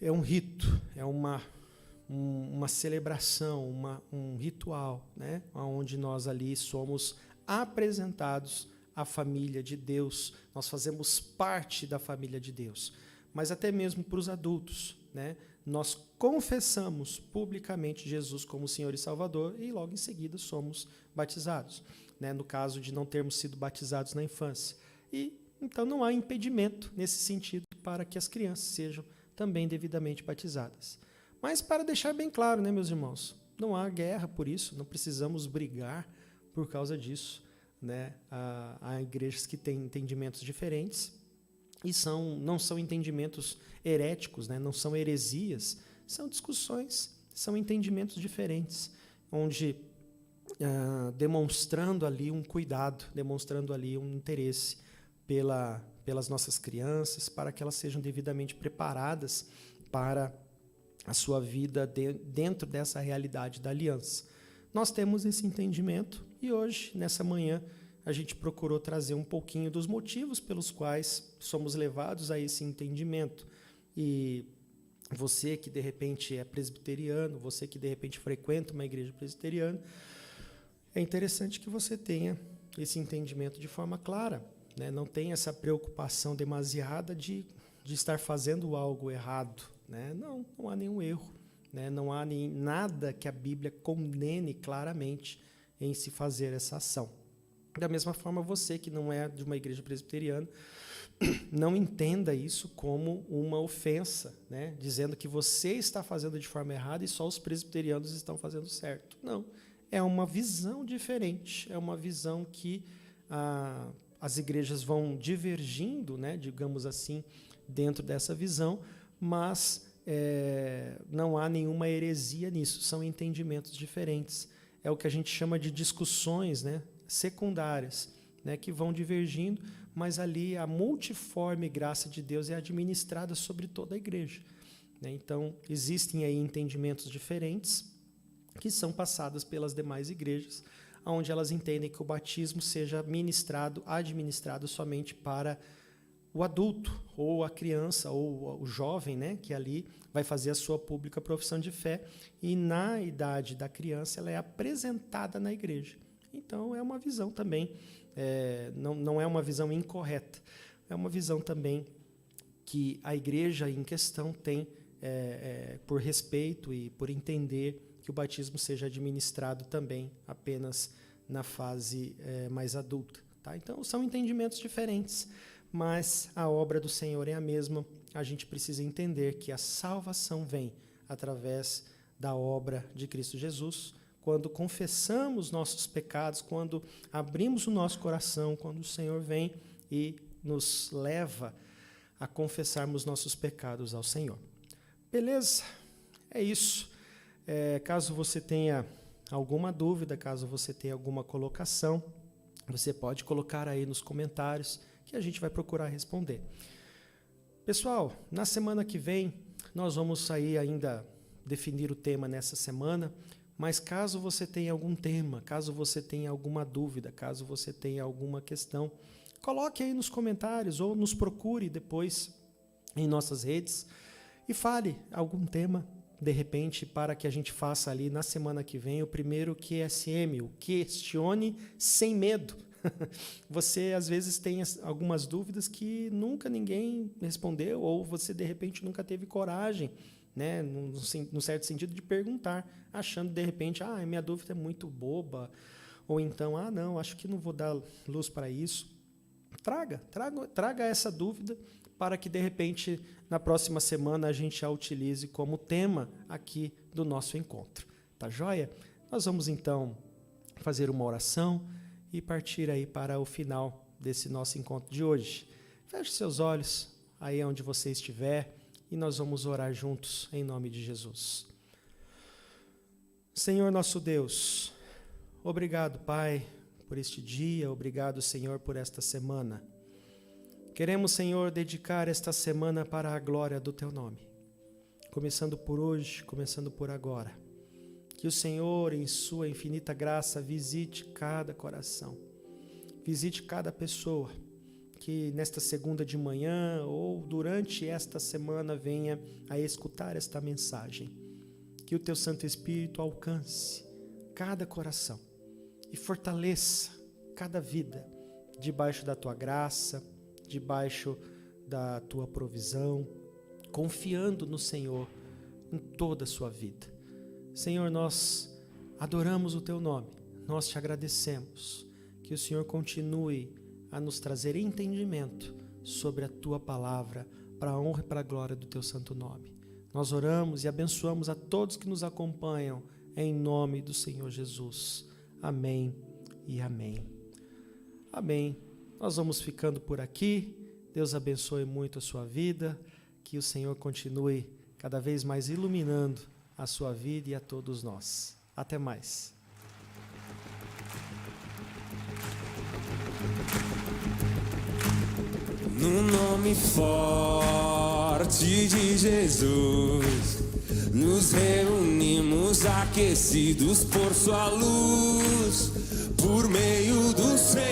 É um rito, é uma celebração, um ritual, né? Onde nós ali somos apresentados à família de Deus, nós fazemos parte da família de Deus. Mas até mesmo para os adultos, né? Nós confessamos publicamente Jesus como Senhor e Salvador e logo em seguida somos batizados, né? No caso de não termos sido batizados na infância. E então não há impedimento nesse sentido para que as crianças sejam também devidamente batizadas. Mas para deixar bem claro, né, meus irmãos, não há guerra por isso, não precisamos brigar por causa disso, né? Há igrejas que têm entendimentos diferentes e não são entendimentos heréticos, né? Não são heresias, são discussões, são entendimentos diferentes, onde demonstrando ali um cuidado, demonstrando ali um interesse pelas nossas crianças, para que elas sejam devidamente preparadas para a sua vida dentro dessa realidade da aliança. Nós temos esse entendimento e hoje, nessa manhã, a gente procurou trazer um pouquinho dos motivos pelos quais somos levados a esse entendimento. E você que de repente é presbiteriano, você que de repente frequenta uma igreja presbiteriana, é interessante que você tenha esse entendimento de forma clara, né? Não tenha essa preocupação demasiada de estar fazendo algo errado, né? Não há nenhum erro, né? Não há nada que a Bíblia condene claramente em se fazer essa ação. Da mesma forma, você que não é de uma igreja presbiteriana, não entenda isso como uma ofensa, né? Dizendo que você está fazendo de forma errada e só os presbiterianos estão fazendo certo. Não, é uma visão diferente, é uma visão que as igrejas vão divergindo, né, digamos assim, dentro dessa visão, mas não há nenhuma heresia nisso, são entendimentos diferentes. É o que a gente chama de discussões, né, secundárias, né, que vão divergindo, mas ali a multiforme graça de Deus é administrada sobre toda a igreja, né? Então, existem aí entendimentos diferentes que são passados pelas demais igrejas, onde elas entendem que o batismo seja administrado somente para o adulto, ou a criança, ou o jovem, né, que ali vai fazer a sua pública profissão de fé, e na idade da criança ela é apresentada na igreja. Então, é uma visão também, não é uma visão incorreta, é uma visão também que a igreja em questão tem por respeito e por entender que o batismo seja administrado também apenas na fase mais adulta. Tá? Então, são entendimentos diferentes, mas a obra do Senhor é a mesma. A gente precisa entender que a salvação vem através da obra de Cristo Jesus. Quando confessamos nossos pecados, quando abrimos o nosso coração, quando o Senhor vem e nos leva a confessarmos nossos pecados ao Senhor. Beleza? É isso. Caso você tenha alguma dúvida, caso você tenha alguma colocação, você pode colocar aí nos comentários que a gente vai procurar responder. Pessoal, na semana que vem, nós vamos sair ainda, definir o tema nessa semana, mas caso você tenha algum tema, caso você tenha alguma dúvida, caso você tenha alguma questão, coloque aí nos comentários ou nos procure depois em nossas redes e fale algum tema, de repente, para que a gente faça ali na semana que vem o primeiro QSM, o Questione Sem Medo. Você, às vezes, tem algumas dúvidas que nunca ninguém respondeu ou você, de repente, nunca teve coragem, né, no certo sentido, de perguntar, achando, de repente, minha dúvida é muito boba, ou então, não, acho que não vou dar luz para isso. Traga essa dúvida para que, de repente, na próxima semana a gente a utilize como tema aqui do nosso encontro. Tá joia? Nós vamos, então, fazer uma oração e partir aí para o final desse nosso encontro de hoje. Feche seus olhos aí onde você estiver e nós vamos orar juntos em nome de Jesus. Senhor nosso Deus, obrigado, Pai, por este dia, obrigado, Senhor, por esta semana. Queremos, Senhor, dedicar esta semana para a glória do Teu nome. Começando por hoje, começando por agora. Que o Senhor, em sua infinita graça, visite cada coração. Visite cada pessoa que nesta segunda de manhã ou durante esta semana venha a escutar esta mensagem. Que o Teu Santo Espírito alcance cada coração e fortaleça cada vida debaixo da Tua graça, debaixo da Tua provisão, confiando no Senhor em toda a sua vida. Senhor, nós adoramos o Teu nome, nós Te agradecemos, que o Senhor continue a nos trazer entendimento sobre a Tua palavra, para a honra e para a glória do Teu santo nome. Nós oramos e abençoamos a todos que nos acompanham, em nome do Senhor Jesus. Amém e amém. Amém. Nós vamos ficando por aqui. Deus abençoe muito a sua vida, que o Senhor continue cada vez mais iluminando a sua vida e a todos nós. Até mais. No nome forte de Jesus, nos reunimos aquecidos por sua luz, por meio do Senhor.